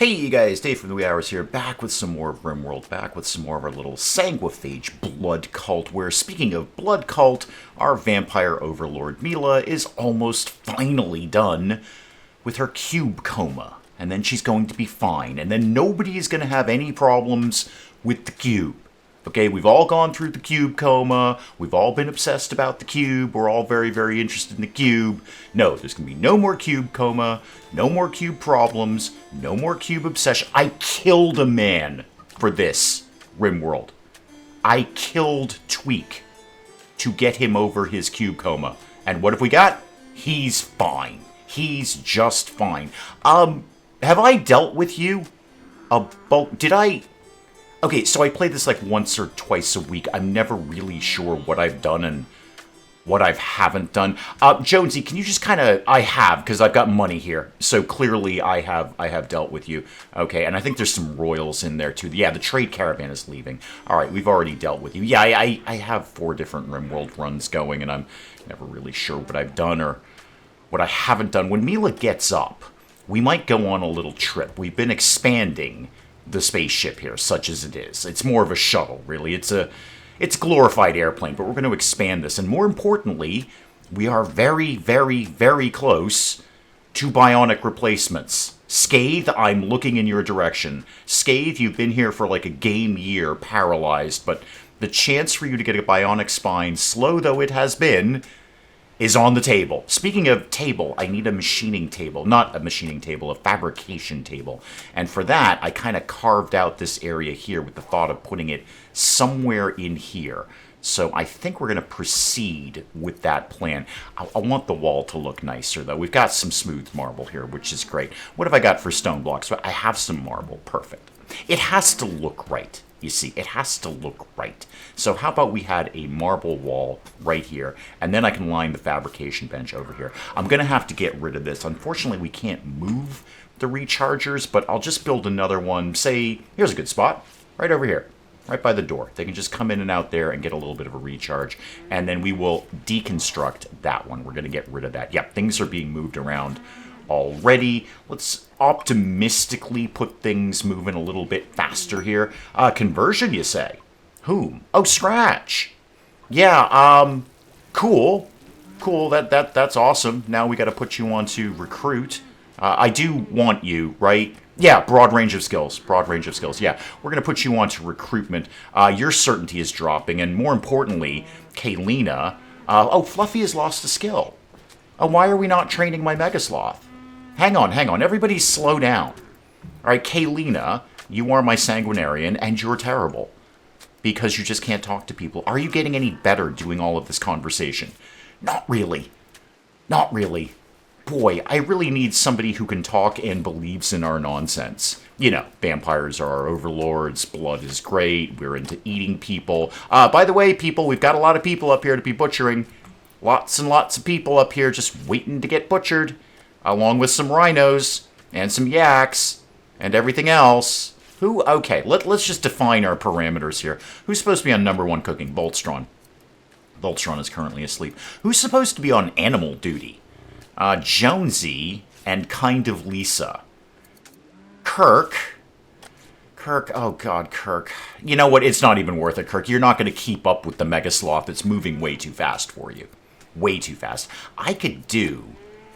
Hey you guys, Dave from the Wee Hours here, back with some more of RimWorld, back with some more of our little sanguiphage blood cult, where, speaking of blood cult, our vampire overlord Mila is almost finally done with her cube coma. And then she's going to be fine, and then nobody is going to have any problems with the cube. Okay, we've all gone through the cube coma, we've all been obsessed about the cube, we're all very, very interested in the cube. No, there's going to be no more cube coma, no more cube problems, no more cube obsession. I killed a man for this, RimWorld. I killed Tweak to get him over his cube coma. And what have we got? He's fine. He's just fine. Have I dealt with you about... Okay, so I play this like once or twice a week. I'm never really sure what I've done and what I haven't done. Jonesy, can you just kind of... I have, because I've got money here. So clearly I have dealt with you. Okay, and I think there's some royals in there too. Yeah, the trade caravan is leaving. All right, we've already dealt with you. Yeah, I have 4 different RimWorld runs going, and I'm never really sure what I've done or what I haven't done. When Mila gets up, we might go on a little trip. We've been expanding the spaceship here, such as it is. It's more of a shuttle, really. It's a glorified airplane, but we're going to expand this. And more importantly, we are very, very, very close to bionic replacements. Scathe, I'm looking in your direction. Scathe, you've been here for like a game year, paralyzed, but the chance for you to get a bionic spine, slow though it has been, is on the table. Speaking of table, I need a machining table. Not a machining table, a fabrication table. And for that, I kind of carved out this area here with the thought of putting it somewhere in here. So I think we're going to proceed with that plan. I want the wall to look nicer, though. We've got some smooth marble here, which is great. What have I got for stone blocks? I have some marble. Perfect. It has to look right. You see, it has to look right. So how about we had a marble wall right here, and then I can line the fabrication bench over here. I'm going to have to get rid of this. Unfortunately, we can't move the rechargers, but I'll just build another one. Say, here's a good spot, right over here, right by the door. They can just come in and out there and get a little bit of a recharge, and then we will deconstruct that one. We're going to get rid of that. Yep, things are being moved around already. Let's optimistically put things moving a little bit faster here. Conversion, you say? Whom? Oh, Scratch. Yeah, cool. Cool, that's awesome. Now we got to put you on to recruit. I do want you, right? Yeah, broad range of skills. Broad range of skills. Yeah, we're going to put you on to recruitment. Your certainty is dropping, and more importantly, Kaylina. Fluffy has lost a skill. Why are we not training my Megasloth? Hang on. Everybody slow down. All right, Kaylina, you are my Sanguinarian, and you're terrible. Because you just can't talk to people. Are you getting any better doing all of this conversation? Not really. Not really. Boy, I really need somebody who can talk and believes in our nonsense. You know, vampires are our overlords, blood is great, we're into eating people. By the way, people, we've got a lot of people up here to be butchering. Lots and lots of people up here just waiting to get butchered, along with some rhinos, and some yaks, and everything else. Okay, let's just define our parameters here. Who's supposed to be on number 1 cooking? Boltstron. Boltstron is currently asleep. Who's supposed to be on animal duty? Jonesy and kind of Lisa. Kirk, oh god, Kirk. You know what, it's not even worth it, Kirk. You're not going to keep up with the Megasloth. It's moving way too fast for you. Way too fast. I could do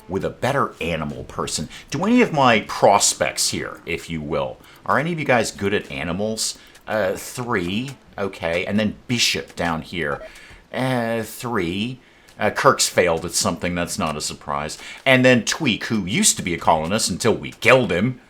with a better animal person. Do any of my prospects here, if you will, are any of you guys good at animals? 3, okay, and then Bishop down here. 3. Kirk's failed at something, that's not a surprise. And then Tweak, who used to be a colonist until we killed him.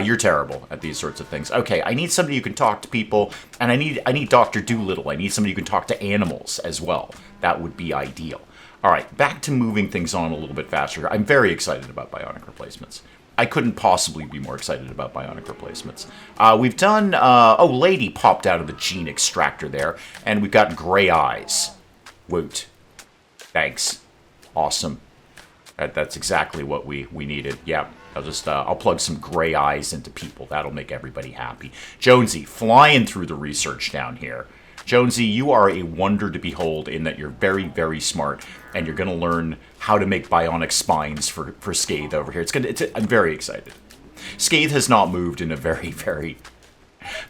You're terrible at these sorts of things. Okay, I need somebody who can talk to people, and I need Dr. Doolittle. I need somebody who can talk to animals as well. That would be ideal. All right, back to moving things on a little bit faster. I'm very excited about bionic replacements. I couldn't possibly be more excited about bionic replacements. We've done... Lady popped out of the gene extractor there, and we've got gray eyes. Woot. Thanks. Awesome. That's exactly what we needed. Yeah, I'll plug some gray eyes into people. That'll make everybody happy. Jonesy, flying through the research down here. Jonesy, you are a wonder to behold in that you're very, very smart, and you're going to learn how to make bionic spines for Scathe over here. I'm very excited. Scathe has not moved in a very, very,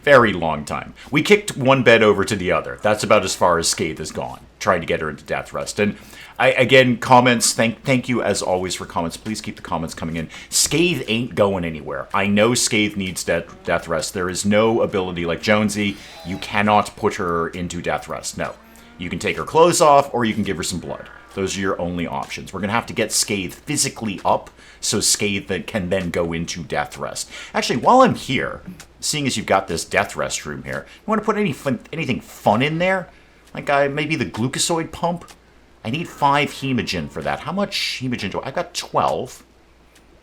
very long time. We kicked one bed over to the other. That's about as far as Scathe has gone, trying to get her into death rest. And again, comments, thank you as always for comments. Please keep the comments coming in. Scathe ain't going anywhere. I know Scathe needs death rest. There is no ability like Jonesy. You cannot put her into death rest. No. You can take her clothes off, or you can give her some blood. Those are your only options. We're going to have to get Scathe physically up, so Scathe can then go into death rest. Actually, while I'm here, seeing as you've got this death rest room here, you want to put anything fun in there? Like maybe the glucosoid pump? I need 5 hemogen for that. How much hemogen do I? I've got 12.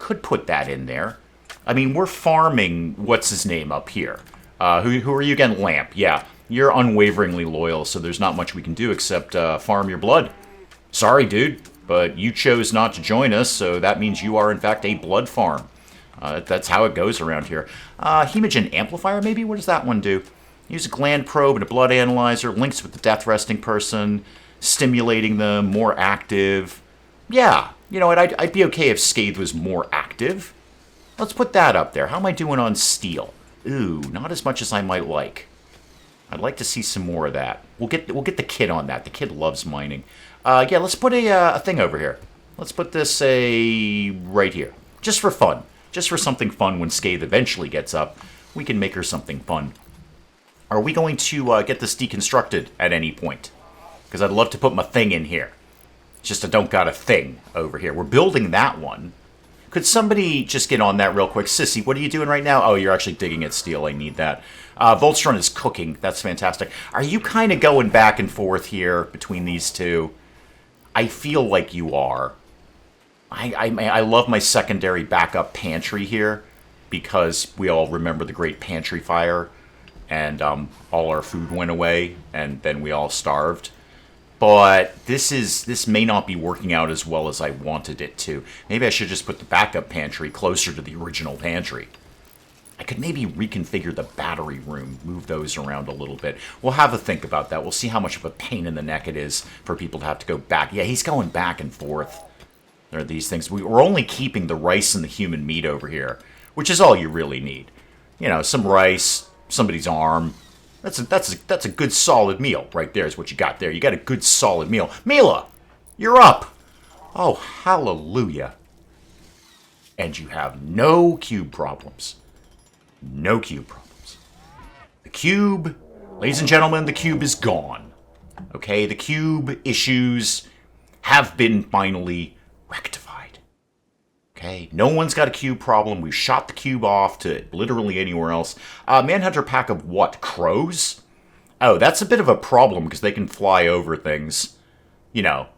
Could put that in there. I mean, we're farming what's his name up here. Who are you again? Lamp. Yeah, you're unwaveringly loyal, so there's not much we can do except farm your blood. Sorry, dude, but you chose not to join us, so that means you are, in fact, a blood farm. That's how it goes around here. Hemogen amplifier, maybe? What does that one do? Use a gland probe and a blood analyzer, links with the death resting person, stimulating them, more active. Yeah, you know what, I'd be okay if Scathe was more active. Let's put that up there. How am I doing on steel? Ooh, not as much as I might like. I'd like to see some more of that. We'll get the kid on that. The kid loves mining. Yeah, let's put a thing over here. Let's put this right here. Just for fun. Just for something fun when Scathe eventually gets up. We can make her something fun. Are we going to get this deconstructed at any point? Because I'd love to put my thing in here. It's just I don't got a thing over here. We're building that one. Could somebody just get on that real quick? Sissy, what are you doing right now? Oh, you're actually digging at steel. I need that. Voltron is cooking. That's fantastic. Are you kind of going back and forth here between these two? I feel like you are. I love my secondary backup pantry here because we all remember the Great Pantry Fire and all our food went away and then we all starved. But this may not be working out as well as I wanted it to. Maybe I should just put the backup pantry closer to the original pantry. I could maybe reconfigure the battery room, move those around a little bit. We'll have a think about that. We'll see how much of a pain in the neck it is for people to have to go back. Yeah, he's going back and forth. There are these things. We're only keeping the rice and the human meat over here, which is all you really need. You know, some rice, somebody's arm. That's a good solid meal right there is what you got there. You got a good solid meal. Mila, you're up. Oh, hallelujah. And you have no cube problems. No cube problems. The cube, ladies and gentlemen, the cube is gone. Okay, the cube issues have been finally rectified. Okay, no one's got a cube problem. We've shot the cube off to literally anywhere else. Manhunter pack of what? Crows? Oh, that's a bit of a problem because they can fly over things. You know,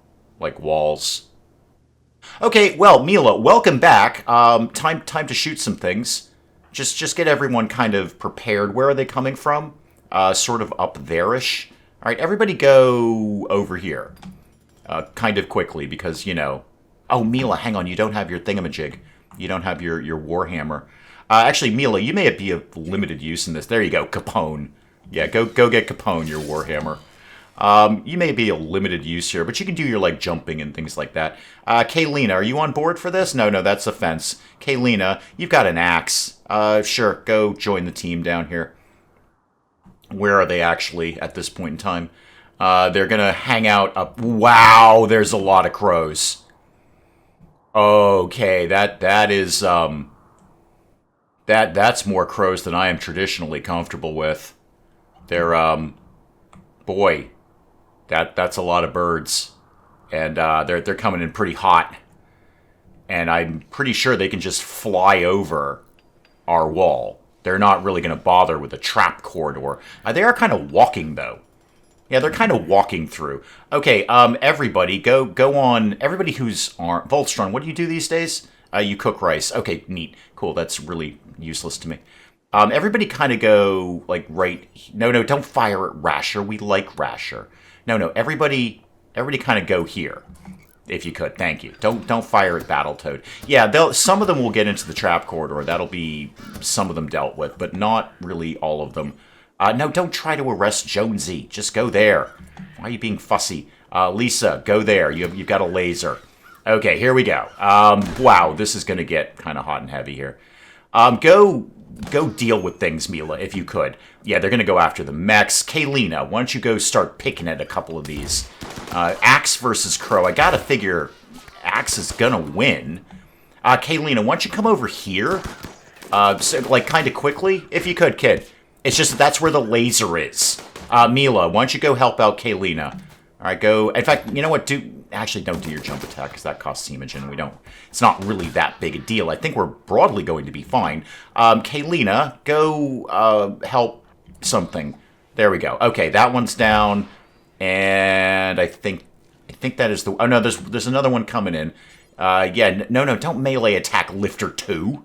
like walls. Okay, well, Mila, welcome back. Time to shoot some things. Just get everyone kind of prepared. Where are they coming from? Sort of up there-ish. All right, everybody go over here. Kind of quickly, because, you know... Oh, Mila, hang on, you don't have your thingamajig. You don't have your Warhammer. Actually, Mila, you may be of limited use in this. There you go, Capone. Yeah, go get Capone, your Warhammer. You may be a limited use here, but you can do your, like, jumping and things like that. Kaylina, are you on board for this? No, that's a fence. Kaylina, you've got an axe. Sure, go join the team down here. Where are they actually at this point in time? They're gonna hang out up... Wow, there's a lot of crows. Okay, that is, that's more crows than I am traditionally comfortable with. They're, boy... That's a lot of birds, and they're coming in pretty hot, and I'm pretty sure they can just fly over our wall. They're not really going to bother with a trap corridor. They are kind of walking though. Yeah, they're kind of walking through. Okay, everybody go on. Everybody who's on Voltron, what do you do these days? You cook rice. Okay, neat, cool. That's really useless to me. Everybody kind of go like right. No, don't fire at Rasher. We like Rasher. No, everybody kind of go here, if you could. Thank you. Don't fire at Battletoad. Yeah, some of them will get into the trap corridor. That'll be some of them dealt with, but not really all of them. No, don't try to arrest Jonesy. Just go there. Why are you being fussy? Lisa, go there. You've got a laser. Okay, here we go. Wow, this is going to get kind of hot and heavy here. Go deal with things, Mila, if you could. Yeah, they're going to go after the mechs. Kaylina, why don't you go start picking at a couple of these? Axe versus Crow. I gotta figure Axe is going to win. Kaylina, why don't you come over here? So, like, kind of quickly, if you could, kid. It's just that's where the laser is. Mila, why don't you go help out Kaylina? All right, go. In fact, you know what? Actually, don't do your jump attack because that costs Imogen. We don't. It's not really that big a deal. I think we're broadly going to be fine. Kaylina, go help something. There we go. Okay, that one's down, and I think that is the. Oh no, there's another one coming in. Yeah, no, don't melee attack Lifter 2.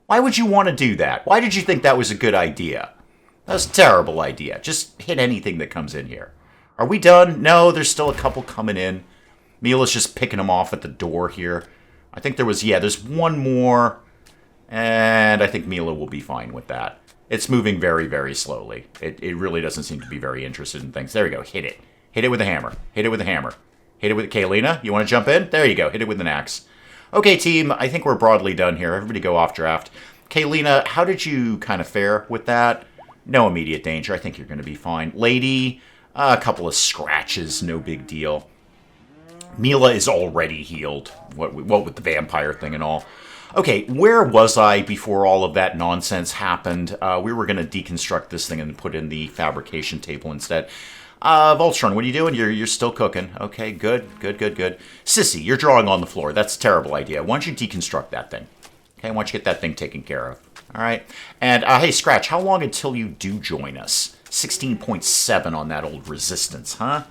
Why would you want to do that? Why did you think that was a good idea? That was a terrible idea. Just hit anything that comes in here. Are we done? No, there's still a couple coming in. Mila's just picking them off at the door here. I think there's one more. And I think Mila will be fine with that. It's moving very, very slowly. It really doesn't seem to be very interested in things. There we go. Hit it. Hit it with a hammer. Hit it with a hammer. Hit it with Kaylina. You want to jump in? There you go. Hit it with an axe. Okay, team. I think we're broadly done here. Everybody go off draft. Kaylina, how did you kind of fare with that? No immediate danger. I think you're going to be fine. Lady, a couple of scratches. No big deal. Mila is already healed. What with the vampire thing and all. Okay, where was I before all of that nonsense happened? We were going to deconstruct this thing and put in the fabrication table instead. Voltron, what are you doing? You're still cooking. Okay, good. Sissy, you're drawing on the floor. That's a terrible idea. Why don't you deconstruct that thing? Okay, why don't you get that thing taken care of? All right. And, hey, Scratch, how long until you do join us? 16.7 on that old resistance, huh?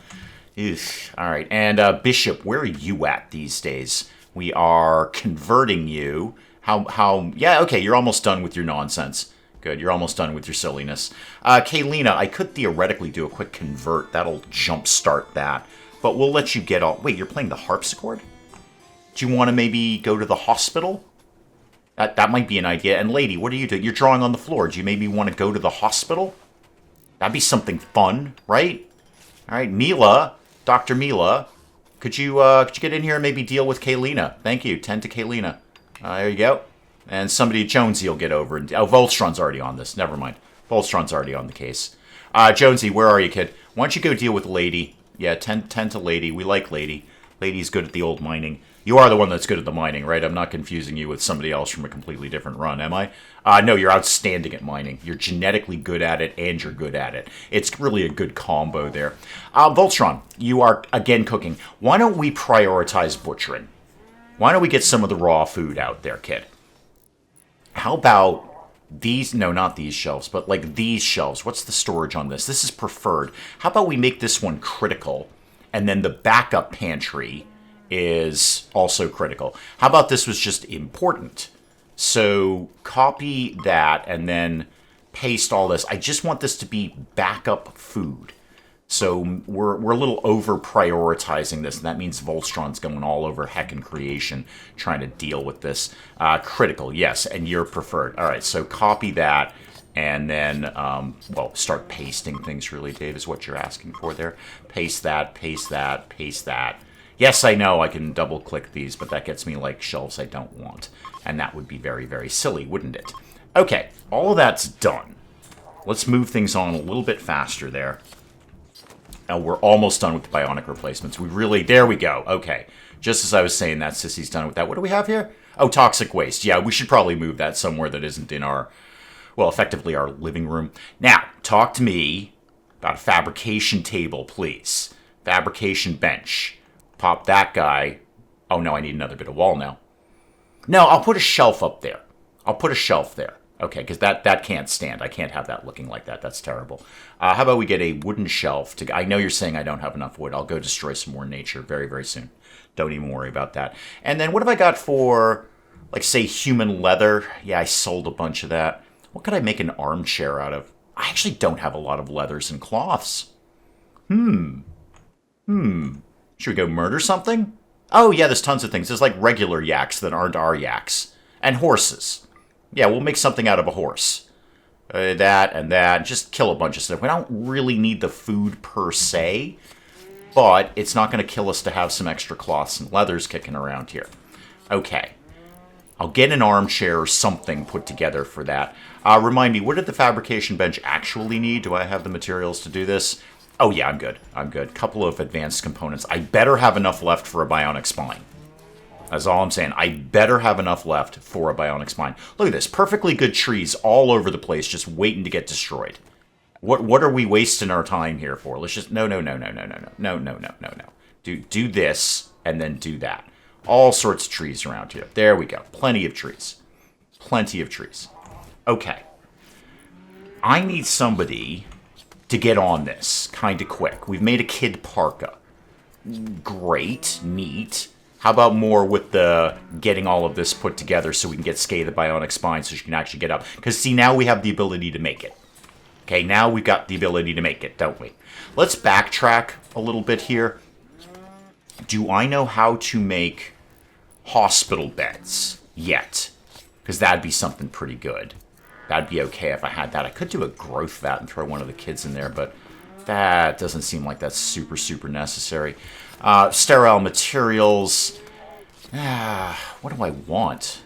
Ugh. All right. And, Bishop, where are you at these days? We are converting you. Yeah, okay, you're almost done with your nonsense. Good, you're almost done with your silliness. Kaylina, I could theoretically do a quick convert. That'll jumpstart that. But we'll let you get all... Wait, you're playing the harpsichord? Do you want to maybe go to the hospital? That might be an idea. And lady, what are you doing? You're drawing on the floor. Do you maybe want to go to the hospital? That'd be something fun, right? All right, Mila, Dr. Mila, could you get in here and maybe deal with Kaylina? Thank you. Tend to Kaylina. There you go. And somebody, Jonesy, will get over. And, Voltron's already on this. Never mind. Voltron's already on the case. Jonesy, where are you, kid? Why don't you go deal with Lady? Yeah, tend to Lady. We like Lady. Lady's good at the old mining. You are the one that's good at the mining, right? I'm not confusing you with somebody else from a completely different run, am I? No, you're outstanding at mining. You're genetically good at it, and you're good at it. It's really a good combo there. Voltron, you are, again, cooking. Why don't we prioritize butchering? Why don't we get some of the raw food out there, kid? How about these? No, not these shelves, but like these shelves. What's the storage on this? This is preferred. How about we make this one critical, and then the backup pantry is also critical. How about this was just important? So copy that and then paste all this. I just want this to be backup food. So we're a little over prioritizing this, and that means Voltron's going all over heckin' creation trying to deal with this. Critical, yes, and you're preferred. All right, so copy that, and then, start pasting things, really, Dave, is what you're asking for there. Paste that, paste that, paste that. Yes, I know I can double-click these, but that gets me, like, shelves I don't want. And that would be very, very silly, wouldn't it? Okay, all of that's done. Let's move things on a little bit faster there. We're almost done with the bionic replacements. There we go. Okay. Just as I was saying that, Sissy's done with that. What do we have here? Oh, toxic waste. Yeah, we should probably move that somewhere that isn't in our, effectively our living room. Now, talk to me about a fabrication table, please. Fabrication bench. Pop that guy. Oh, no, I need another bit of wall now. No, I'll put a shelf up there. I'll put a shelf there. Okay, because that can't stand. I can't have that looking like that. That's terrible. How about we get a wooden shelf? I know you're saying I don't have enough wood. I'll go destroy some more nature very, very soon. Don't even worry about that. And then what have I got for, like, say, human leather? Yeah, I sold a bunch of that. What could I make an armchair out of? I actually don't have a lot of leathers and cloths. Should we go murder something? Oh, yeah, there's tons of things. There's, like, regular yaks that aren't our yaks. And horses. Yeah, we'll make something out of a horse. That and that. Just kill a bunch of stuff. We don't really need the food per se, but it's not going to kill us to have some extra cloths and leathers kicking around here. Okay. I'll get an armchair or something put together for that. Remind me, what did the fabrication bench actually need? Do I have the materials to do this? Oh yeah, I'm good. I'm good. Couple of advanced components. I better have enough left for a bionic spine. That's all I'm saying. I better have enough left for a bionic spine. Look at this. Perfectly good trees all over the place just waiting to get destroyed. What are we wasting our time here for? Let's just... No. Do this, and then do that. All sorts of trees around here. There we go. Plenty of trees. Plenty of trees. Okay. I need somebody to get on this kind of quick. We've made a kid parka. Great. Neat. How about more with the getting all of this put together so we can get Skay the bionic spine so she can actually get up? Because, see, now we have the ability to make it. Okay, now we've got the ability to make it, don't we? Let's backtrack a little bit here. Do I know how to make hospital beds yet? Because that'd be something pretty good. That'd be okay if I had that. I could do a growth vat and throw one of the kids in there, but that doesn't seem like that's super, super necessary. Sterile materials. What do I want?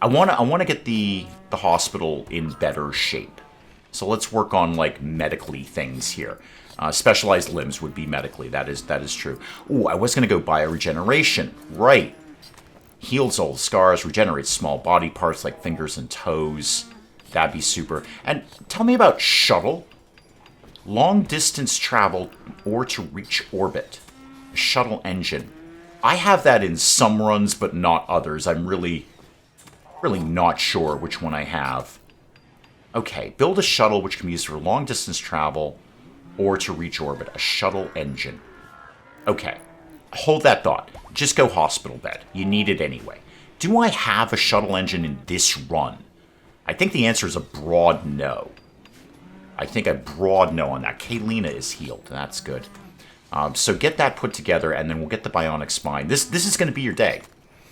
I want to get the hospital in better shape. So let's work on, like, medically things here. Specialized limbs would be medically. That is true. Ooh, I was going to go bioregeneration. Right. Heals old scars, regenerates small body parts like fingers and toes. That'd be super. And tell me about shuttle. Long distance travel or to reach orbit. A shuttle engine. I have that in some runs, but not others. I'm really not sure which one I have. Okay, build a shuttle which can be used for long distance travel or to reach orbit. A shuttle engine. Okay, hold that thought. Just go hospital bed. You need it anyway. Do I have a shuttle engine in this run? I think the answer is a broad no. I think a broad no on that. Kaylina is healed. That's good. So get that put together, and then we'll get the bionic spine. This is going to be your day.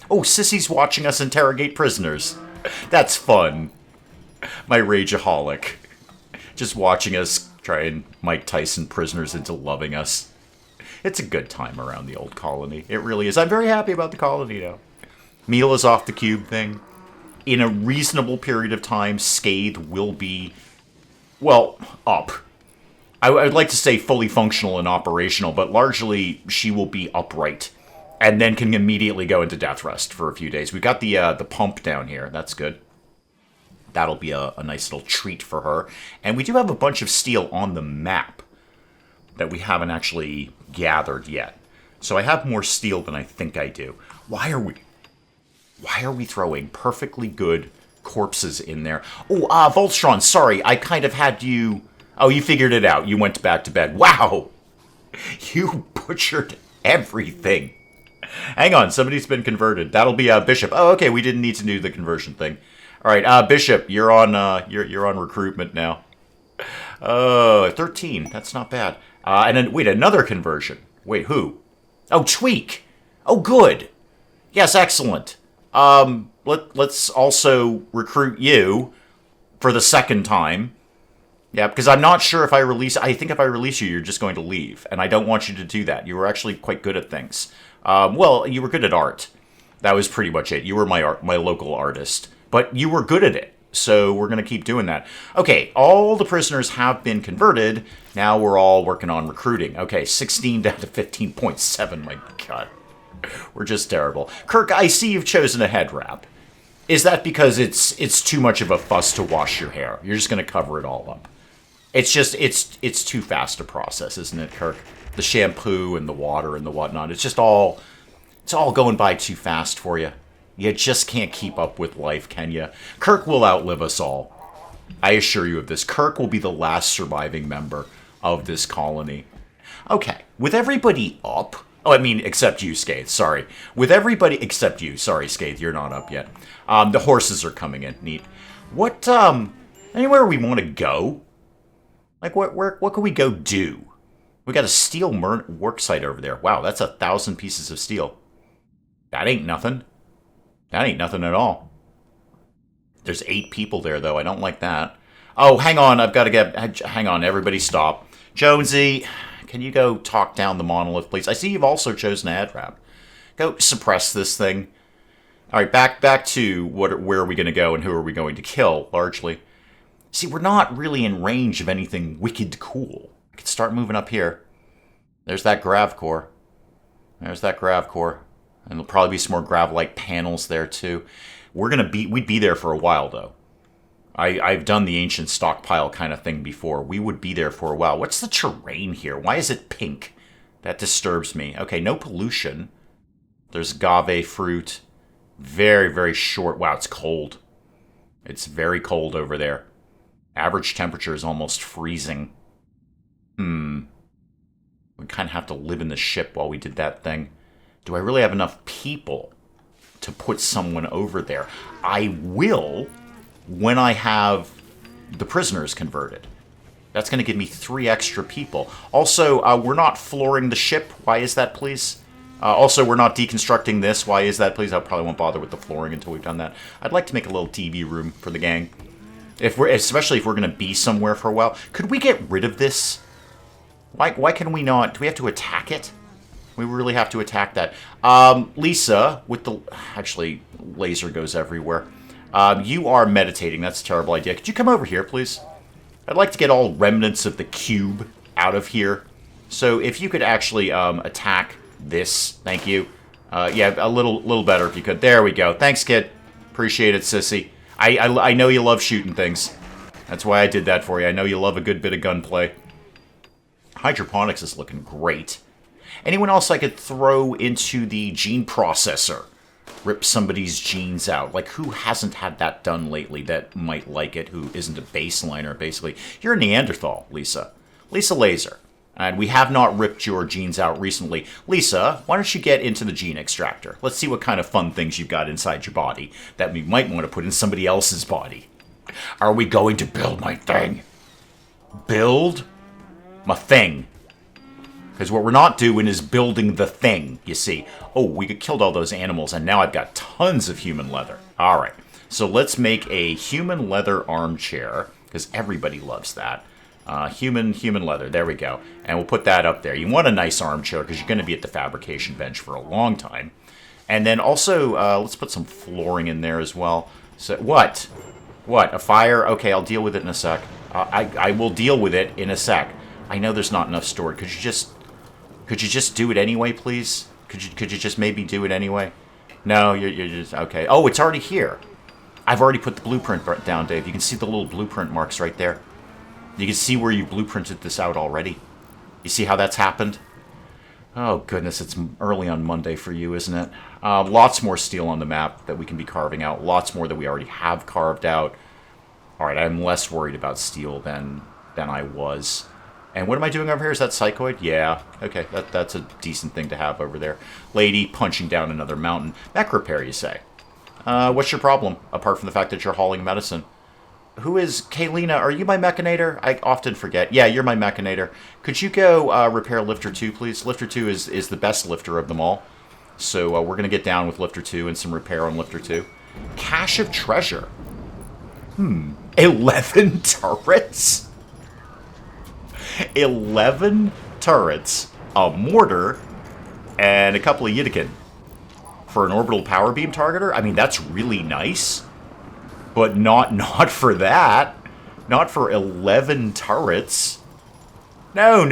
Oh, Sissy's watching us interrogate prisoners. That's fun. My rageaholic. Just watching us try and Mike Tyson prisoners into loving us. It's a good time around the old colony. It really is. I'm very happy about the colony now. Mila's off the cube thing. In a reasonable period of time, Scathe will be, well, up. I'd like to say fully functional and operational, but largely she will be upright. And then can immediately go into death rest for a few days. We've got the pump down here. That's good. That'll be a nice little treat for her. And we do have a bunch of steel on the map that we haven't actually gathered yet. So I have more steel than I think I do. Why are we throwing perfectly good corpses in there? Oh, Voltron, sorry, I kind of had you... Oh, you figured it out. You went back to bed. Wow! You butchered everything. Hang on, somebody's been converted. That'll be Bishop. Oh, okay, we didn't need to do the conversion thing. All right, Bishop, you're on recruitment now. 13. That's not bad. And then wait, another conversion. Wait, who? Oh, Tweak. Oh, good. Yes, excellent. Let's also recruit you for the second time. Yeah, because I'm not sure if I release... I think if I release you, you're just going to leave. And I don't want you to do that. You were actually quite good at things. Well, you were good at art. That was pretty much it. You were my local artist. But you were good at it. So we're going to keep doing that. Okay, all the prisoners have been converted. Now we're all working on recruiting. Okay, 16 down to 15.7. My God. We're just terrible. Kirk, I see you've chosen a head wrap. Is that because it's too much of a fuss to wash your hair? You're just going to cover it all up. It's just, it's too fast to process, isn't it, Kirk? The shampoo and the water and the whatnot. It's all going by too fast for you. You just can't keep up with life, can you? Kirk will outlive us all. I assure you of this. Kirk will be the last surviving member of this colony. Okay, with everybody up... Oh, I mean, except you, Scathe, sorry. With everybody except you. Sorry, Scathe, you're not up yet. The horses are coming in. Neat. What, anywhere we want to go? Like, what can we go do? We got a steel work site over there. Wow, that's 1,000 pieces of steel. That ain't nothing. That ain't nothing at all. There's 8 people there, though. I don't like that. Oh, hang on. I've got to get... Hang on. Everybody stop. Jonesy, can you go talk down the monolith, please? I see you've also chosen a head wrap. Go suppress this thing. All right, back to where are we going to go and who are we going to kill, largely. See, we're not really in range of anything wicked cool. I could start moving up here. There's that grav core. There's that grav core. And there'll probably be some more grav-like panels there, too. We'd be there for a while, though. I've done the ancient stockpile kind of thing before. We would be there for a while. What's the terrain here? Why is it pink? That disturbs me. Okay, no pollution. There's agave fruit. Very, very short. Wow, it's cold. It's very cold over there. Average temperature is almost freezing. We kind of have to live in the ship while we did that thing. Do I really have enough people to put someone over there? I will when I have the prisoners converted. That's going to give me 3 extra people. Also, we're not flooring the ship. Why is that, please? Also, we're not deconstructing this. Why is that, please? I probably won't bother with the flooring until we've done that. I'd like to make a little TV room for the gang. Especially if we're going to be somewhere for a while. Could we get rid of this? Why can we not? Do we have to attack it? We really have to attack that. Lisa, with the... Actually, laser goes everywhere. You are meditating. That's a terrible idea. Could you come over here, please? I'd like to get all remnants of the cube out of here. So if you could actually attack this. Thank you. Yeah, a little better if you could. There we go. Thanks, kid. Appreciate it, sissy. I know you love shooting things. That's why I did that for you. I know you love a good bit of gunplay. Hydroponics is looking great. Anyone else I could throw into the gene processor? Rip somebody's genes out. Like, who hasn't had that done lately that might like it, who isn't a baseliner, basically? You're a Neanderthal, Lisa. Lisa Laser. And we have not ripped your genes out recently. Lisa, why don't you get into the gene extractor? Let's see what kind of fun things you've got inside your body that we might want to put in somebody else's body. Are we going to build my thing? Build my thing. Because what we're not doing is building the thing, you see. Oh, we killed all those animals, and now I've got tons of human leather. All right, so let's make a human leather armchair, because everybody loves that. Human leather, there we go. And we'll put that up there. You want a nice armchair, because you're going to be at the fabrication bench for a long time. And then also, let's put some flooring in there as well. So, what? What, a fire? Okay, I'll deal with it in a sec. I will deal with it in a sec. I know there's not enough stored. Could you just do it anyway, please? Could you just maybe do it anyway? No, you're just... Okay. Oh, it's already here. I've already put the blueprint down, Dave. You can see the little blueprint marks right there. You can see where you blueprinted this out already. You see how that's happened? Oh, goodness, it's early on Monday for you, isn't it? Lots more steel on the map that we can be carving out. Lots more that we already have carved out. All right, I'm less worried about steel than I was. And what am I doing over here? Is that psychoid? Yeah. Okay, that's a decent thing to have over there. Lady punching down another mountain. Mech repair, you say? What's your problem, apart from the fact that you're hauling medicine? Who is... Kaylina, are you my mechanator? I often forget. Yeah, you're my mechanator. Could you go repair Lifter 2, please? Lifter 2 is the best lifter of them all. So we're going to get down with Lifter 2 and some repair on Lifter 2. Cache of treasure. 11 turrets? 11 turrets, a mortar, and a couple of Yiddikin for an orbital power beam targeter. I mean, that's really nice, but not for that. Not for 11 turrets. No.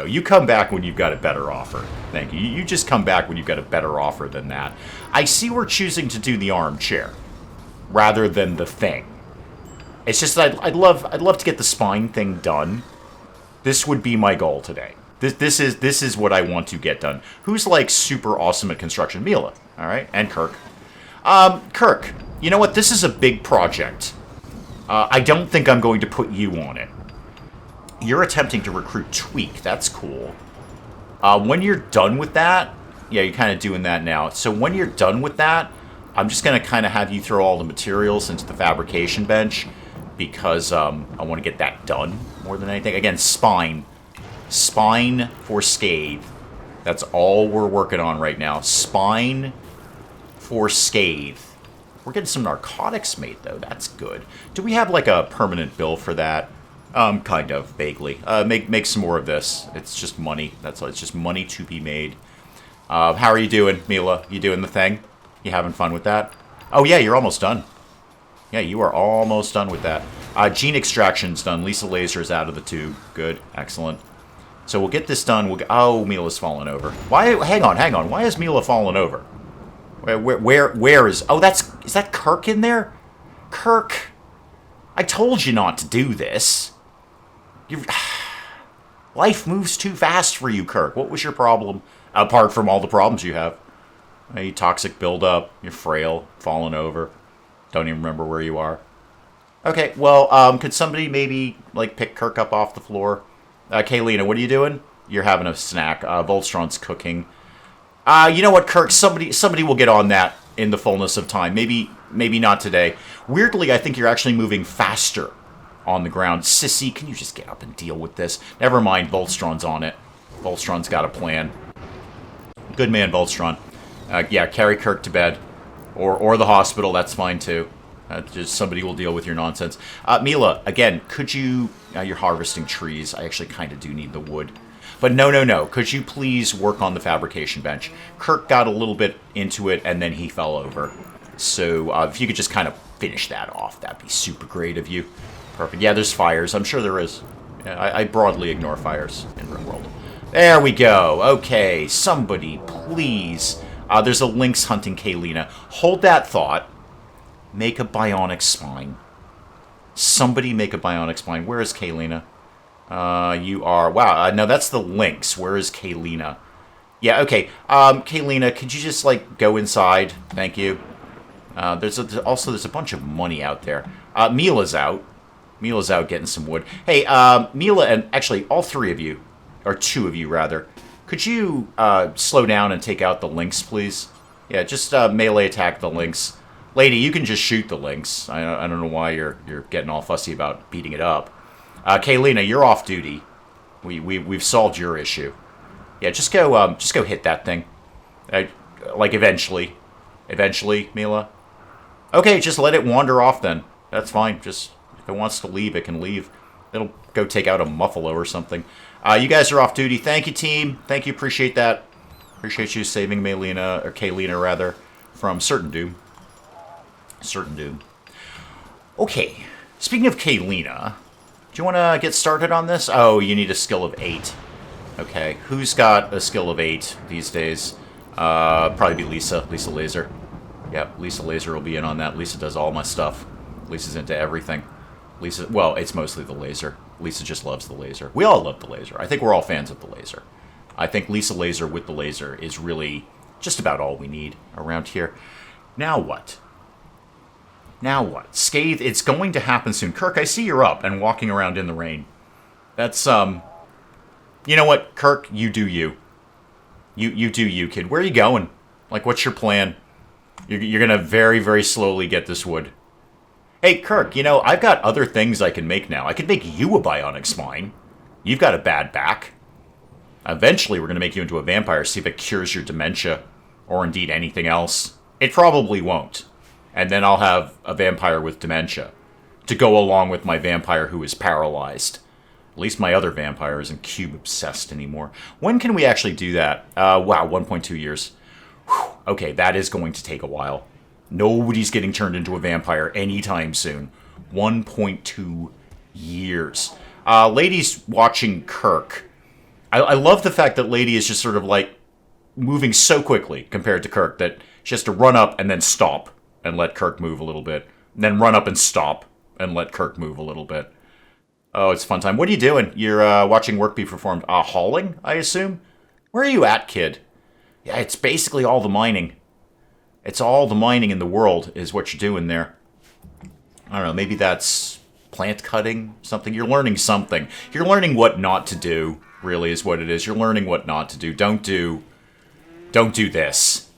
You come back when you've got a better offer. Thank you. You just come back when you've got a better offer than that. I see we're choosing to do the armchair rather than the thing. It's just that I'd love to get the spine thing done. This would be my goal today. This is what I want to get done. Who's like super awesome at construction? Mila, all right, and Kirk. Kirk, you know what? This is a big project. I don't think I'm going to put you on it. You're attempting to recruit Tweak. That's cool. When you're done with that, yeah, you're kind of doing that now. So when you're done with that, I'm just going to kind of have you throw all the materials into the fabrication bench because I want to get that done more than anything. Again, spine for scathe. That's all we're working on right now. Spine for scathe. We're getting some narcotics made, though. That's good. Do we have, like, a permanent bill for that? Kind of, vaguely. Make some more of this. It's just money. That's all. It's just money to be made. How are you doing, Mila? You doing the thing? You having fun with that? Oh, yeah, you're almost done. Yeah, you are almost done with that. Gene extraction's done. Lisa Laser is out of the tube. Good. Excellent. So we'll get this done. Oh, Mila's fallen over. Why? Hang on. Why is Mila fallen over? Where is... Oh, is that Kirk in there? Kirk, I told you not to do this. Life moves too fast for you, Kirk. What was your problem? Apart from all the problems you have. Toxic buildup, you're frail, falling over. Don't even remember where you are. Okay, well, could somebody maybe, like, pick Kirk up off the floor? Kaylina, what are you doing? You're having a snack. Volstron's cooking. You know what, Kirk? Somebody will get on that in the fullness of time. Maybe not today. Weirdly, I think you're actually moving faster on the ground. Sissy, can you just get up and deal with this? Never mind, Volstron's on it. Volstron's got a plan. Good man, Volstron. Yeah, carry Kirk to bed. Or the hospital, that's fine too. Just somebody will deal with your nonsense. Mila, again, could you... you're harvesting trees. I actually kind of do need the wood. But no. Could you please work on the fabrication bench? Kirk got a little bit into it, and then he fell over. So if you could just kind of finish that off, that'd be super great of you. Perfect. Yeah, there's fires. I'm sure there is. Yeah, I broadly ignore fires in RimWorld. There we go. Okay, somebody, please... there's a lynx hunting Kaylina. Hold that thought. Make a bionic spine. Somebody make a bionic spine. Where is Kaylina? You are... Wow, no, that's the lynx. Where is Kaylina? Yeah, okay. Kaylina, could you just, like, go inside? Thank you. There's a bunch of money out there. Mila's out. Mila's out getting some wood. Hey, Mila and... Actually, all three of you, or two of you, rather... Could you slow down and take out the lynx, please? Yeah, just melee attack the lynx. Lady, you can just shoot the lynx. I don't know why you're getting all fussy about beating it up. Kaylina, you're off duty. We've solved your issue. Yeah, just go hit that thing. Like eventually, Mila. Okay, just let it wander off then. That's fine. Just if it wants to leave, it can leave. It'll go take out a muffalo or something. You guys are off duty. Thank you, team. Thank you. Appreciate that. Appreciate you saving Kaylina, rather, from certain doom. Certain doom. Okay. Speaking of Kaylina, do you want to get started on this? Oh, you need a skill of 8. Okay. Who's got a skill of 8 these days? Probably be Lisa. Lisa Laser. Yep, Lisa Laser will be in on that. Lisa does all my stuff. Lisa's into everything. Lisa, well, it's mostly the laser. Lisa just loves the laser. We all love the laser. I think we're all fans of the laser. I think Lisa Laser with the laser is really just about all we need around here. Now what? Now what? Scathe, it's going to happen soon. Kirk, I see you're up and walking around in the rain. That's, You know what, Kirk? You do you. You do you, kid. Where are you going? Like, what's your plan? You're gonna very, very slowly get this wood. Hey, Kirk, I've got other things I can make now. I could make you a bionic spine. You've got a bad back. Eventually, we're going to make you into a vampire, see if it cures your dementia, or indeed anything else. It probably won't. And then I'll have a vampire with dementia, to go along with my vampire who is paralyzed. At least my other vampire isn't cube-obsessed anymore. When can we actually do that? Wow, 1.2 years. Whew. Okay, that is going to take a while. Nobody's getting turned into a vampire anytime soon. 1.2 years. Lady's watching Kirk. I love the fact that Lady is just sort of like moving so quickly compared to Kirk that she has to run up and then stop and let Kirk move a little bit. And then run up and stop and let Kirk move a little bit. Oh, it's fun time. What are you doing? You're watching work be performed. Hauling, I assume? Where are you at, kid? Yeah, it's basically all the mining. It's all the mining in the world is what you're doing there. I don't know, maybe that's plant cutting, something. You're learning something. You're learning what not to do, really, is what it is. You're learning what not to do. Don't do this.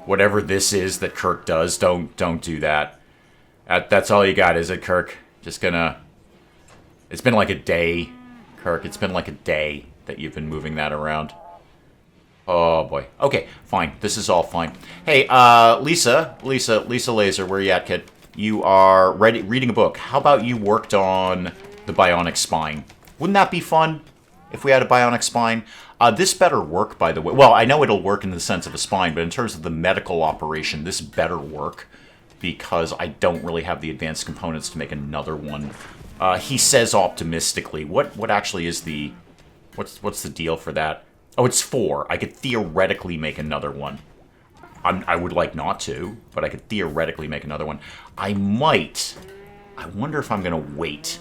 Whatever this is that Kirk does, don't do that. That's all you got, is it, Kirk? Just gonna... It's been like a day, Kirk. It's been like a day that you've been moving that around. Oh, boy. Okay, fine. This is all fine. Hey, Lisa Laser, where are you at, kid? You are reading a book. How about you worked on the bionic spine? Wouldn't that be fun if we had a bionic spine? This better work, by the way. Well, I know it'll work in the sense of a spine, but in terms of the medical operation, this better work because I don't really have the advanced components to make another one. He says optimistically. What actually is the... What's the deal for that? Oh, it's 4. I could theoretically make another one. I would like not to, but I could theoretically make another one. I might... I wonder if I'm going to wait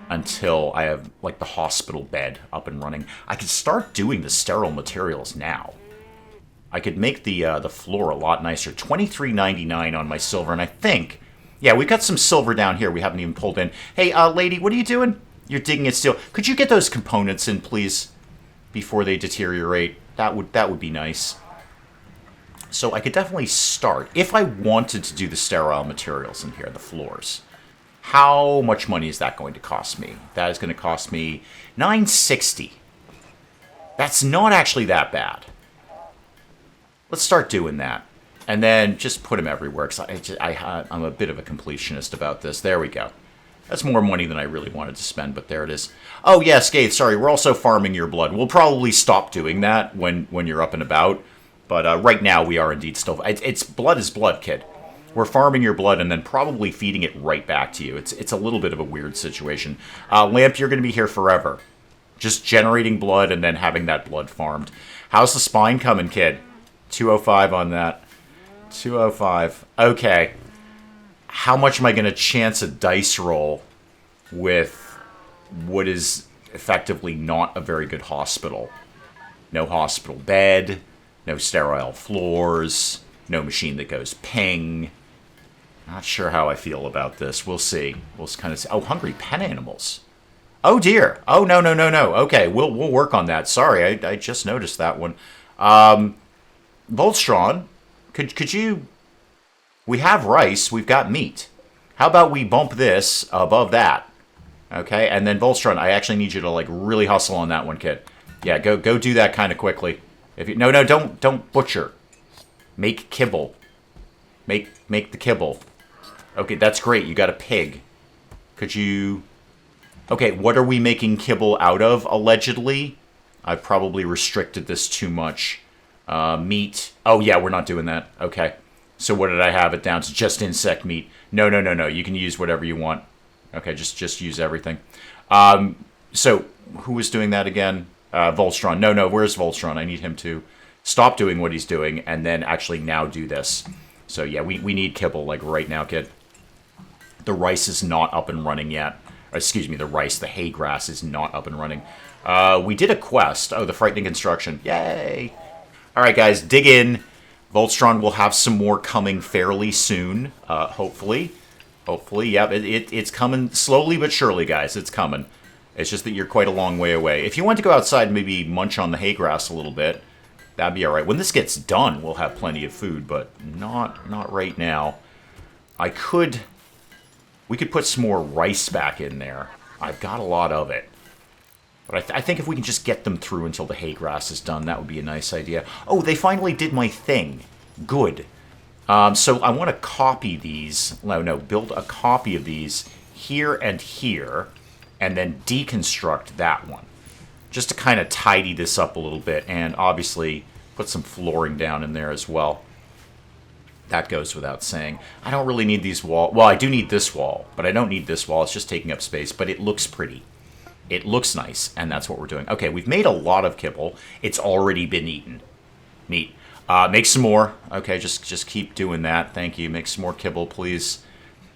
until I have, like, the hospital bed up and running. I could start doing the sterile materials now. I could make the floor a lot nicer. $23.99 on my silver, and I think... Yeah, we've got some silver down here we haven't even pulled in. Hey, lady, what are you doing? You're digging at steel. Could you get those components in, please, before they deteriorate? That would be nice. So I could definitely start. If I wanted to do the sterile materials in here, the floors... How much money is that going to cost me? That is going to cost me $9.60. That's not actually that bad. Let's start doing that. And then just put them everywhere, because I'm a bit of a completionist about this. There we go. That's more money than I really wanted to spend, but there it is. Oh, yeah, Scathe, sorry, we're also farming your blood. We'll probably stop doing that when you're up and about. But right now, we are indeed still... It's blood is blood, kid. We're farming your blood and then probably feeding it right back to you. It's a little bit of a weird situation. Lamp, you're going to be here forever. Just generating blood and then having that blood farmed. How's the spine coming, kid? 205 on that. 205. Okay. How much am I going to chance a dice roll with what is effectively not a very good hospital? No hospital bed. No sterile floors. No machine that goes ping. Not sure how I feel about this. We'll see. We'll kind of see. Oh, hungry pen animals. Oh, dear. Oh, no. Okay, we'll work on that. Sorry, I just noticed that one. Voltron, could you... We have rice. We've got meat. How about we bump this above that? Okay, and then Voltron, I actually need you to, like, really hustle on that one, kid. Yeah, go do that kind of quickly. If you... No, don't butcher. Make kibble. Make the kibble. Okay, that's great. You got a pig. Could you... Okay, what are we making kibble out of, allegedly? I've probably restricted this too much. Meat. Oh, yeah, we're not doing that. Okay. So what did I have it down to? Just insect meat. No. You can use whatever you want. Okay, just use everything. So, who was doing that again? Voltron. No, where's Voltron? I need him to... Stop doing what he's doing, and then actually now do this. So yeah, we need kibble, like, right now, kid. The rice is not up and running yet. Excuse me, the hay grass is not up and running. We did a quest. Oh, the frightening construction. Yay! Alright, guys, dig in. Voltron will have some more coming fairly soon, hopefully. Hopefully, yeah, it's coming slowly but surely, guys. It's coming. It's just that you're quite a long way away. If you want to go outside and maybe munch on the hay grass a little bit... That'd be alright. When this gets done, we'll have plenty of food, but not right now. We could put some more rice back in there. I've got a lot of it. But I think if we can just get them through until the hay grass is done, that would be a nice idea. Oh, they finally did my thing. Good. So I want to copy these. No, build a copy of these here and here, and then deconstruct that one. Just to kind of tidy this up a little bit, and obviously put some flooring down in there as well. That goes without saying. I don't really need these walls. Well, I do need this wall, but I don't need this wall. It's just taking up space, but it looks pretty. It looks nice, and that's what we're doing. Okay, we've made a lot of kibble. It's already been eaten. Neat. Make some more. Okay, just keep doing that. Thank you. Make some more kibble, please.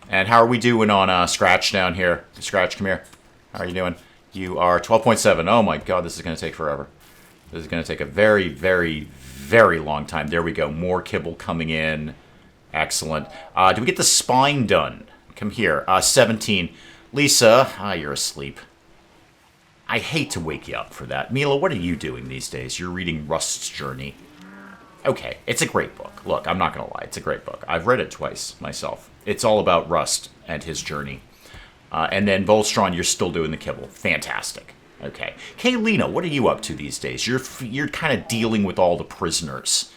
And how are we doing on Scratch down here? Scratch, come here. How are you doing? You are 12.7. Oh my god, this is going to take forever. This is going to take a very, very, very long time. There we go. More kibble coming in. Excellent. Do we get the spine done? Come here. 17. Lisa, you're asleep. I hate to wake you up for that. Mila, what are you doing these days? You're reading Rust's Journey. Okay, it's a great book. Look, I'm not going to lie. It's a great book. I've read it twice myself. It's all about Rust and his journey. And then Voltron, you're still doing the kibble. Fantastic. Okay. Kaylina, what are you up to these days? You're kind of dealing with all the prisoners.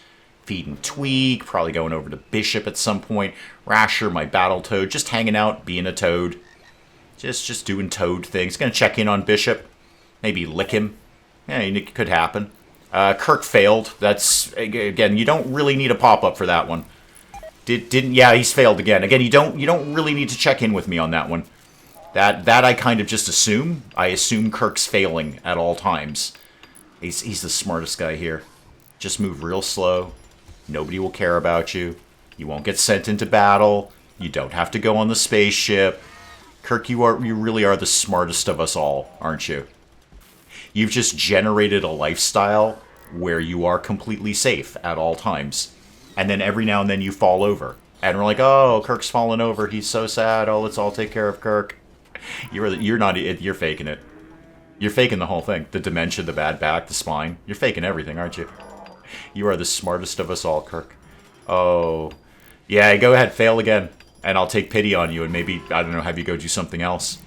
Feeding Tweak, probably going over to Bishop at some point. Rasher, my battle toad, just hanging out, being a toad. Just doing toad things. Gonna check in on Bishop. Maybe lick him. Yeah, it could happen. Kirk failed. That's, again, you don't really need a pop-up for that one. Didn't, yeah, he's failed again. Again, you don't really need to check in with me on that one. That I kind of just assume. I assume Kirk's failing at all times. He's the smartest guy here. Just move real slow. Nobody will care about you. You won't get sent into battle. You don't have to go on the spaceship. Kirk, you really are the smartest of us all, aren't you? You've just generated a lifestyle where you are completely safe at all times. And then every now and then you fall over. And we're like, oh, Kirk's fallen over. He's so sad. Oh, let's all take care of Kirk. You're faking it. You're faking the whole thing. The dementia, the bad back, the spine. You're faking everything, aren't you? You are the smartest of us all, Kirk. Oh. Yeah, go ahead, fail again. And I'll take pity on you and maybe, I don't know, have you go do something else.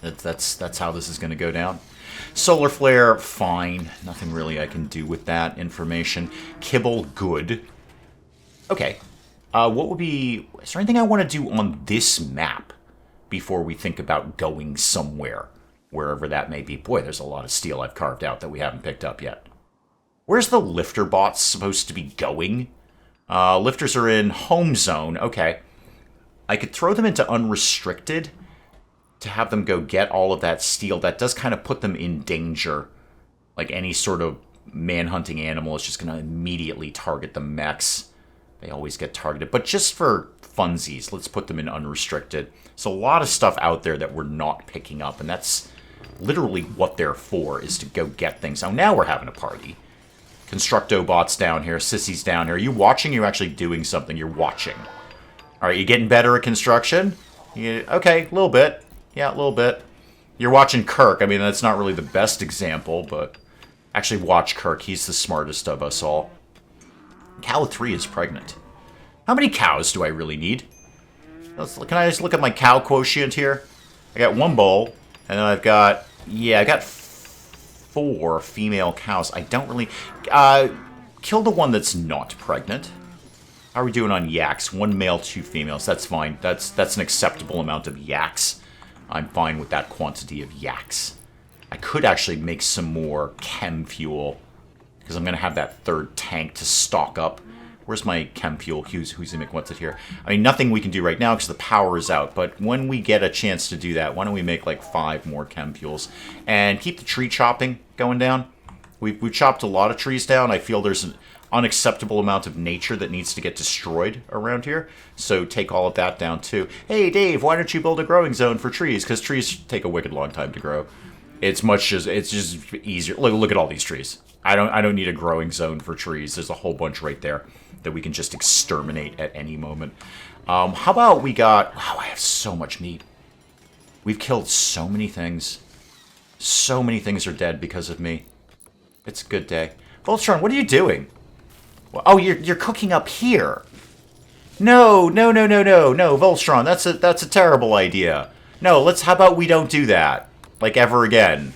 That's how this is going to go down. Solar flare, fine. Nothing really I can do with that information. Kibble, good. Okay. What would be... Is there anything I want to do on this map before we think about going somewhere? Wherever that may be. Boy, there's a lot of steel I've carved out that we haven't picked up yet. Where's the lifter bots supposed to be going? Lifters are in home zone. Okay. I could throw them into unrestricted to have them go get all of that steel. That does kind of put them in danger. Like any sort of man-hunting animal is just going to immediately target the mechs. They always get targeted. But just for funsies, let's put them in unrestricted. There's a lot of stuff out there that we're not picking up, and that's literally what they're for, is to go get things. Now we're having a party. Constructo-bots down here, sissies down here. Are you watching? You're actually doing something. You're watching. All right, you getting better at construction? Okay, a little bit. Yeah, a little bit. You're watching Kirk. I mean, that's not really the best example, but actually watch Kirk. He's the smartest of us all. Cow 3 is pregnant. How many cows do I really need? Can I just look at my cow quotient here? I got 1 bull, and then I've got... Yeah, I got 4 female cows. I don't really... kill the one that's not pregnant. How are we doing on yaks? 1 male, 2 females. That's fine. That's an acceptable amount of yaks. I'm fine with that quantity of yaks. I could actually make some more chem fuel, because I'm going to have that 3rd tank to stock up. Where's my chem fuel? What's it here? I mean, nothing we can do right now because the power is out. But when we get a chance to do that, why don't we make like 5 more chem fuels and keep the tree chopping going down? We've chopped a lot of trees down. I feel there's an unacceptable amount of nature that needs to get destroyed around here. So take all of that down too. Hey, Dave, why don't you build a growing zone for trees? Because trees take a wicked long time to grow. It's just easier. Look at all these trees. I don't need a growing zone for trees. There's a whole bunch right there that we can just exterminate at any moment. How about we got... Wow, I have so much meat. We've killed so many things. So many things are dead because of me. It's a good day. Voltron, what are you doing? Well, oh, you're cooking up here. No, Voltron, that's a terrible idea. No, how about we don't do that, like ever again,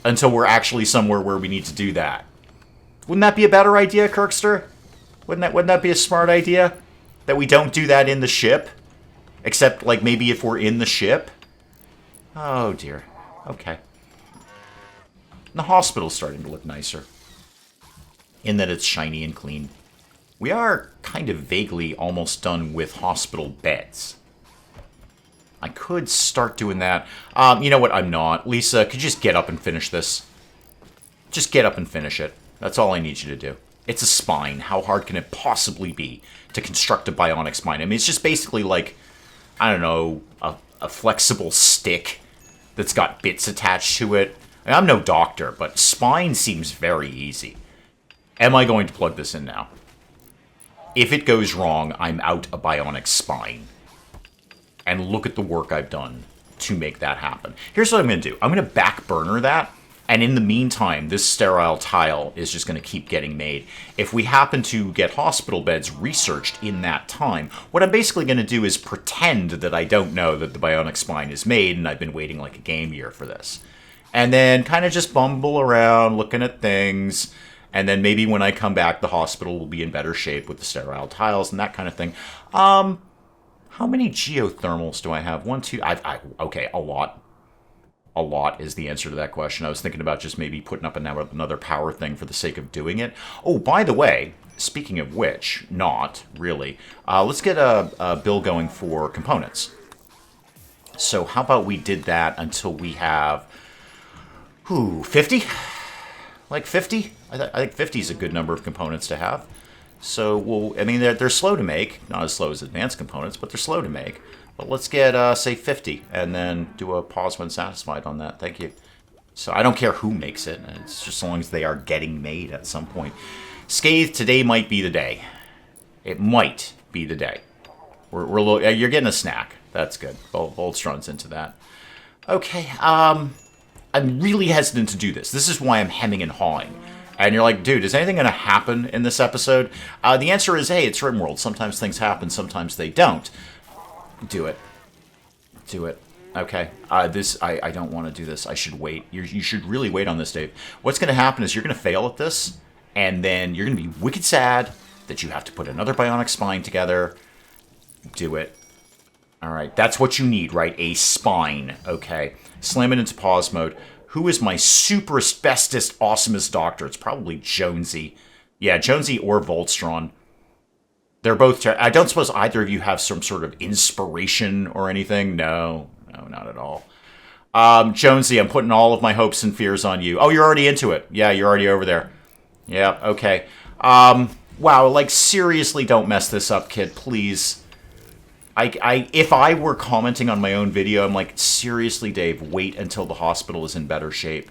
until we're actually somewhere where we need to do that. Wouldn't that be a better idea, Kirkster? Wouldn't that be a smart idea? That we don't do that in the ship? Except, like, maybe if we're in the ship? Oh, dear. Okay. The hospital's starting to look nicer. In that it's shiny and clean. We are kind of vaguely almost done with hospital beds. I could start doing that. You know what? I'm not. Lisa, could you just get up and finish this? Just get up and finish it. That's all I need you to do. It's a spine. How hard can it possibly be to construct a bionic spine? I mean, it's just basically like, I don't know, a flexible stick that's got bits attached to it. I'm no doctor, but spine seems very easy. Am I going to plug this in now? If it goes wrong, I'm out a bionic spine. And look at the work I've done to make that happen. Here's what I'm going to do. I'm going to back burner that. And in the meantime, this sterile tile is just going to keep getting made. If we happen to get hospital beds researched in that time, what I'm basically going to do is pretend that I don't know that the bionic spine is made, and I've been waiting like a game year for this. And then kind of just bumble around, looking at things, and then maybe when I come back, the hospital will be in better shape with the sterile tiles and that kind of thing. How many geothermals do I have? 1, 2... okay, a lot. a lot is the answer to that question. I was thinking about just maybe putting up another power thing for the sake of doing it. Oh, by the way, speaking of which, not really. Let's get a bill going for components. So how about we did that until we have, 50? Like 50? I think 50 is a good number of components to have. So, well, I mean, they're slow to make. Not as slow as advanced components, but they're slow to make. But let's get, say, 50, and then do a pause when satisfied on that. Thank you. So I don't care who makes it. It's just as long as they are getting made at some point. Scathe, today might be the day. It might be the day. You're getting a snack. That's good. Voltron's into that. Okay, I'm really hesitant to do this. This is why I'm hemming and hawing. And you're like, dude, is anything going to happen in this episode? The answer is, hey, it's RimWorld. Sometimes things happen, sometimes they don't. Do it. Do it. Okay. I don't want to do this. I should wait. You should really wait on this, Dave. What's going to happen is you're going to fail at this, and then you're going to be wicked sad that you have to put another bionic spine together. Do it. All right. That's what you need, right? A spine. Okay. Slam it into pause mode. Who is my superest, bestest, awesomest doctor? It's probably Jonesy. Yeah, Jonesy or Voltron. They're both... I don't suppose either of you have some sort of inspiration or anything? No, not at all. Jonesy, I'm putting all of my hopes and fears on you. Oh, you're already into it. Yeah, you're already over there. Yeah, okay. Wow, like, seriously, don't mess this up, kid, please. If I were commenting on my own video, I'm like, seriously, Dave, wait until the hospital is in better shape.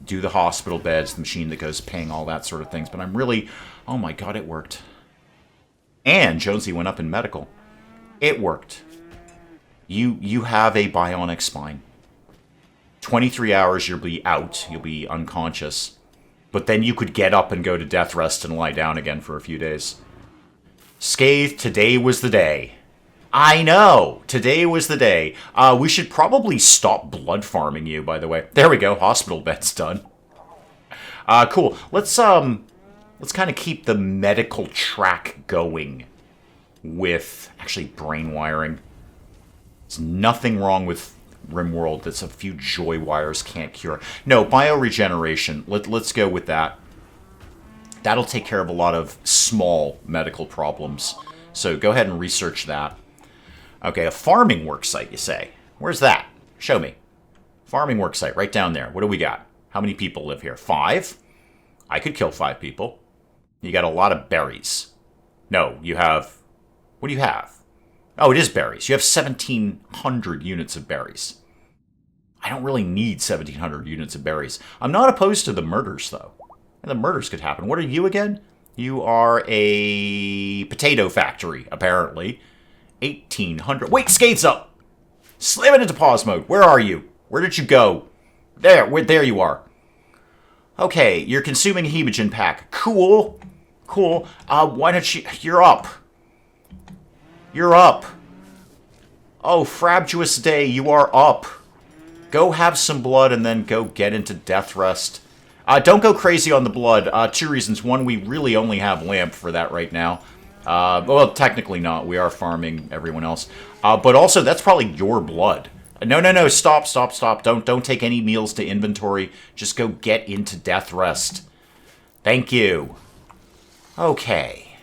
Do the hospital beds, the machine that goes ping, all that sort of things. But I'm really... Oh, my God, it worked. And Jonesy went up in medical. It worked. You have a bionic spine. 23 hours, you'll be out. You'll be unconscious. But then you could get up and go to death rest and lie down again for a few days. Scathe, today was the day. I know! Today was the day. We should probably stop blood farming you, by the way. There we go. Hospital bed's done. Cool. Let's kind of keep the medical track going with, actually, brain wiring. There's nothing wrong with RimWorld that's a few joy wires can't cure. No, bioregeneration. Let's go with that. That'll take care of a lot of small medical problems. So go ahead and research that. Okay, a farming worksite, you say. Where's that? Show me. Farming worksite, right down there. What do we got? How many people live here? 5? I could kill 5 people. You got a lot of berries. No, you have... What do you have? Oh, it is berries. You have 1,700 units of berries. I don't really need 1,700 units of berries. I'm not opposed to the murders, though. And the murders could happen. What are you again? You are a potato factory, apparently. 1,800. Wait, Scathe's up! Slam it into pause mode. Where are you? Where did you go? There you are. Okay, you're consuming a hemogen pack. Cool. Cool. Why don't you... You're up. You're up. Oh, frabjous day, you are up. Go have some blood and then go get into death rest. Don't go crazy on the blood. 2 reasons. One, we really only have lamp for that right now. Well, technically not. We are farming everyone else. But also, that's probably your blood. No. Stop. Don't take any meals to inventory. Just go get into death rest. Thank you. Okay.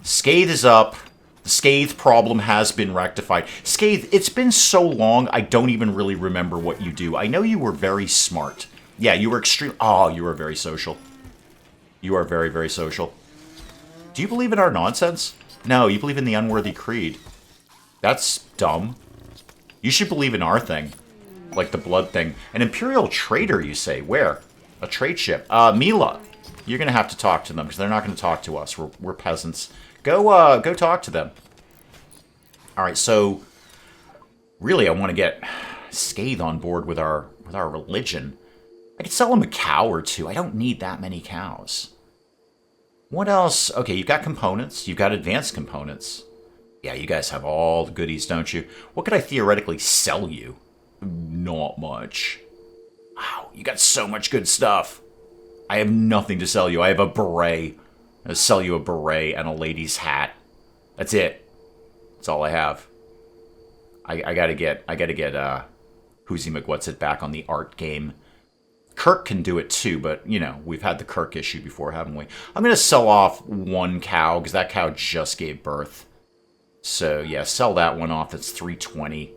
Scathe is up. The Scathe problem has been rectified. Scathe, it's been so long, I don't even really remember what you do. I know you were very smart. Yeah, you were extreme. Oh, you are very social. You are very, very social. Do you believe in our nonsense? No, you believe in the unworthy creed. That's dumb. You should believe in our thing. Like the blood thing. An Imperial trader, you say? Where? A trade ship. Mila. You're going to have to talk to them, because they're not going to talk to us. We're peasants. Go talk to them. Alright, so... Really, I want to get Scathe on board with our religion. I could sell him a cow or 2. I don't need that many cows. What else? Okay, you've got components. You've got advanced components. Yeah, you guys have all the goodies, don't you? What could I theoretically sell you? Not much. Wow, you got so much good stuff. I have nothing to sell you. I have a beret. I'll sell you a beret and a lady's hat. That's it. That's all I have. I gotta get Who's McWhat's-It back on the art game. Kirk can do it too, but, you know, we've had the Kirk issue before, haven't we? I'm going to sell off one cow, because that cow just gave birth. So, yeah, sell that one off. It's $320.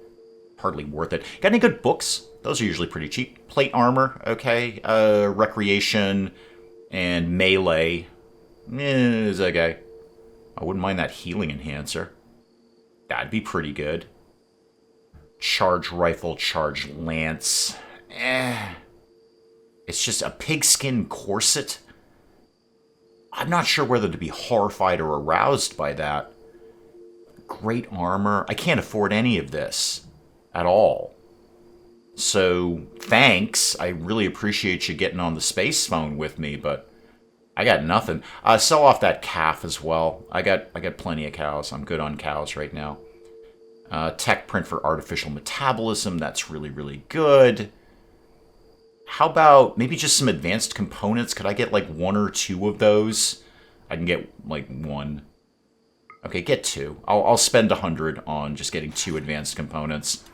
Hardly worth it. Got any good books? Those are usually pretty cheap. Plate armor, okay. Recreation and melee is okay. I wouldn't mind that healing enhancer. That'd be pretty good. Charge rifle, charge lance. It's just a pigskin corset. I'm not sure whether to be horrified or aroused by that. Great armor. I can't afford any of this at all. So, thanks. I really appreciate you getting on the space phone with me, but I got nothing. Sell off that calf as well. I got plenty of cows. I'm good on cows right now. Tech print for artificial metabolism. That's really, really good. How about maybe just some advanced components? Could I get like one or two of those? I can get like one. Okay, get two. I'll spend 100 on just getting 2 advanced components.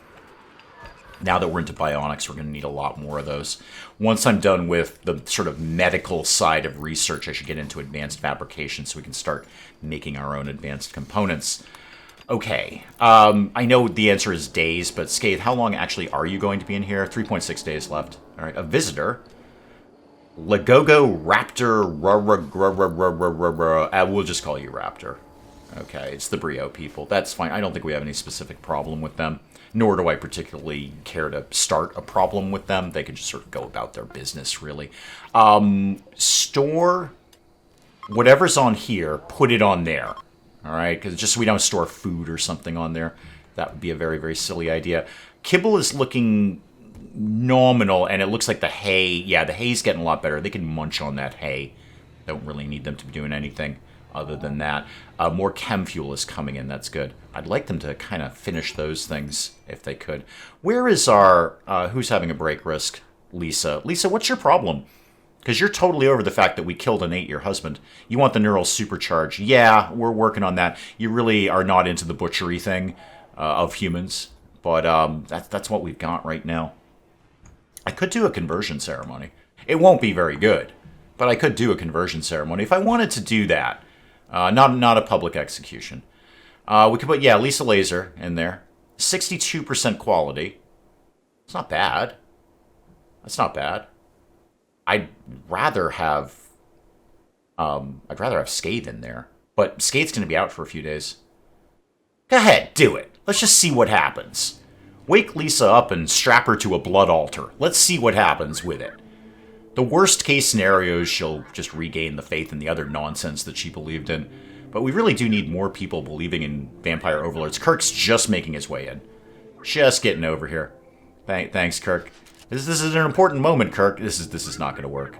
Now that we're into bionics, we're going to need a lot more of those. Once I'm done with the sort of medical side of research, I should get into advanced fabrication so we can start making our own advanced components. Okay, I know the answer is days, but Scathe, how long actually are you going to be in here? 3.6 days left. All right, a visitor. Lagogo Raptor. We'll just call you Raptor. Okay, it's the Brio people. That's fine. I don't think we have any specific problem with them. Nor do I particularly care to start a problem with them. They can just sort of go about their business, really. Store whatever's on here, put it on there. All right? Because just so we don't store food or something on there. That would be a very, very silly idea. Kibble is looking nominal, and it looks like the hay... Yeah, the hay's getting a lot better. They can munch on that hay. Don't really need them to be doing anything other than that. More chem fuel is coming in. That's good. I'd like them to kind of finish those things if they could. Where is our... who's having a break risk? Lisa. Lisa, what's your problem? Because you're totally over the fact that we killed and ate your husband. You want the neural supercharge. Yeah, we're working on that. You really are not into the butchery thing of humans. But that's what we've got right now. I could do a conversion ceremony. It won't be very good. But I could do a conversion ceremony if I wanted to do that. Not a public execution. We could put, yeah, Lisa Laser in there. 62% quality. It's not bad. That's not bad. I'd rather have Scathe in there. But Scathe's going to be out for a few days. Go ahead, do it. Let's just see what happens. Wake Lisa up and strap her to a blood altar. Let's see what happens with it. The worst case scenario is she'll just regain the faith in the other nonsense that she believed in. But we really do need more people believing in vampire overlords. Kirk's just making his way in. Just getting over here. Thanks, Kirk. This is an important moment, Kirk. This is not going to work.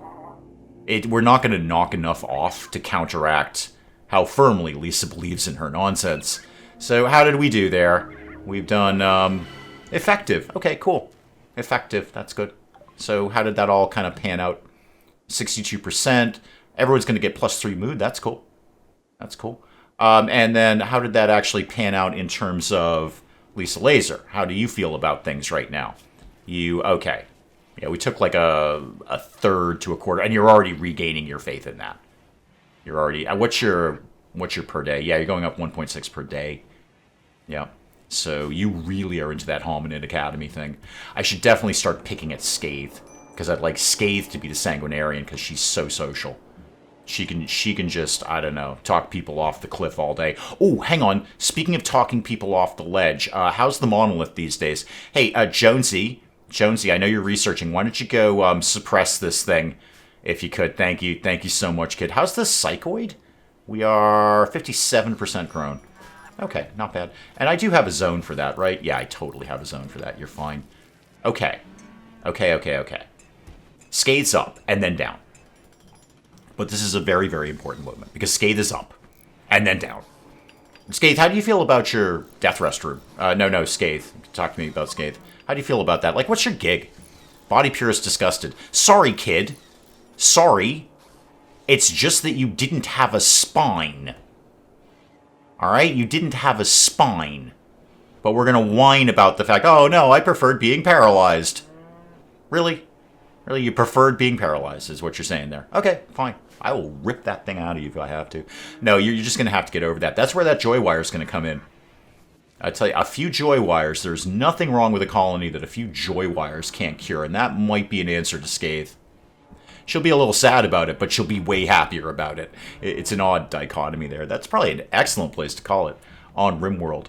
We're not going to knock enough off to counteract how firmly Lisa believes in her nonsense. So how did we do there? We've done effective. Okay, cool. Effective. That's good. So how did that all kind of pan out? 62%. Everyone's going to get +3 mood. That's cool. That's cool. And then how did that actually pan out in terms of Lisa Laser? How do you feel about things right now? Okay. Yeah, we took like a third to a quarter, and you're already regaining your faith in that. You're already... What's your per day? Yeah, you're going up 1.6 per day. Yeah. So you really are into that Hominid Academy thing. I should definitely start picking at Scathe, because I'd like Scathe to be the Sanguinarian, because she's so social. She can just, I don't know, talk people off the cliff all day. Oh, hang on. Speaking of talking people off the ledge, how's the monolith these days? Hey, Jonesy, I know you're researching. Why don't you go suppress this thing, if you could? Thank you. Thank you so much, kid. How's the psychoid? We are 57% grown. Okay, not bad. And I do have a zone for that, right? Yeah, I totally have a zone for that. You're fine. Okay. Okay. Scathe's up, and then down. But this is a very, very important movement, because Scathe is up, and then down. Scathe, how do you feel about your death rest room? No, Scathe. Talk to me about Scathe. How do you feel about that? Like, what's your gig? Body Purist disgusted. Sorry, kid. Sorry. It's just that you didn't have a spine. Alright? You didn't have a spine. But we're going to whine about the fact, oh no, I preferred being paralyzed. Really? Really? You preferred being paralyzed is what you're saying there. Okay, fine. I will rip that thing out of you if I have to. No, you're just going to have to get over that. That's where that joy wire is going to come in. I tell you, a few joy wires, there's nothing wrong with a colony that a few joy wires can't cure, and that might be an answer to Scathe. She'll be a little sad about it, but she'll be way happier about it. It's an odd dichotomy there. That's probably an excellent place to call it on RimWorld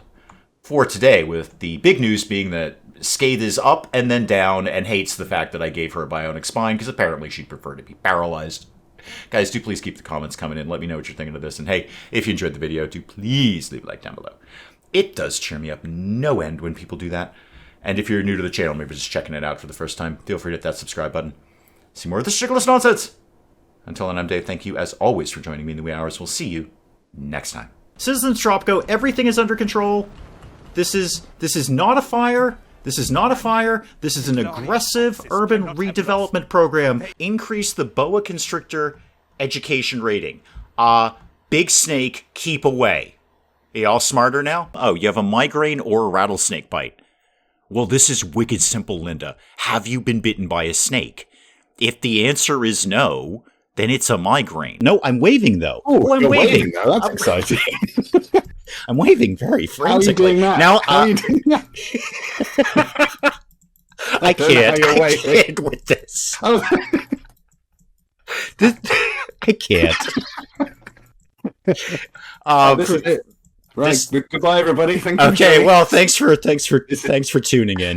for today, with the big news being that Scathe is up and then down and hates the fact that I gave her a bionic spine because apparently she'd prefer to be paralyzed. Guys, do please keep the comments coming in. Let me know what you're thinking of this. And hey, if you enjoyed the video, do please leave a like down below. It does cheer me up no end when people do that. And if you're new to the channel, maybe just checking it out for the first time, feel free to hit that subscribe button. See more of this ridiculous nonsense. Until then, I'm Dave. Thank you, as always, for joining me in the wee hours. We'll see you next time. Citizens Tropco, everything is under control. This is not a fire. This is not a fire. This is an aggressive urban redevelopment program. Increase the boa constrictor education rating. Big snake, keep away. Are you all smarter now? Oh, you have a migraine or a rattlesnake bite. Well, this is wicked simple, Linda. Have you been bitten by a snake? If the answer is no, then it's a migraine. No, I'm waving, though. Oh, I'm waving. Though. That's exciting. I'm waving very frantically. How are you doing that? Now, How are you doing that? I can't with this. Oh. I can't. This is it. Right. Goodbye, everybody. Thank you. Okay. Well, thanks for tuning in.